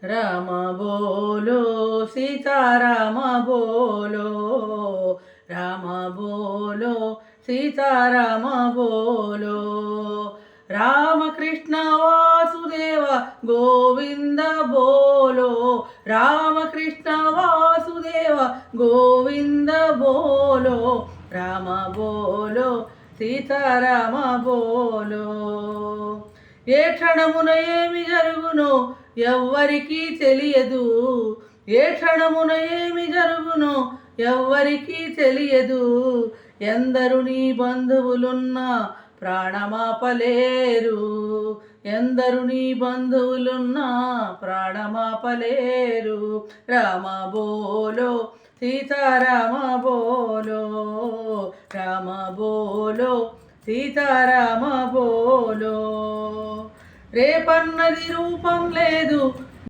రామ బోలో సీతారామ బోలో, రామ బోలో సీతారామ బోలో, రామకృష్ణ వాసుదేవ గోవింద బోలో, రామకృష్ణ వాసుదేవ గోవింద బోలో, రామ బోలో సీతారామ బోలో. ఏ క్షణమున ఏమి జరుగునో ఎవ్వరికీ తెలియదు, ఏ క్షణమున ఏమి జరుగునో ఎవ్వరికీ తెలియదు. ఎందరు నీ బంధువులున్నా ప్రాణమాపలేరు, ఎందరు నీ బంధువులున్నా ప్రాణమాపలేరు. రామ బోలో సీతారామ బోలో, రామ బోలో సీతారామ బోలో. రేపన్నది రూపం లేదు,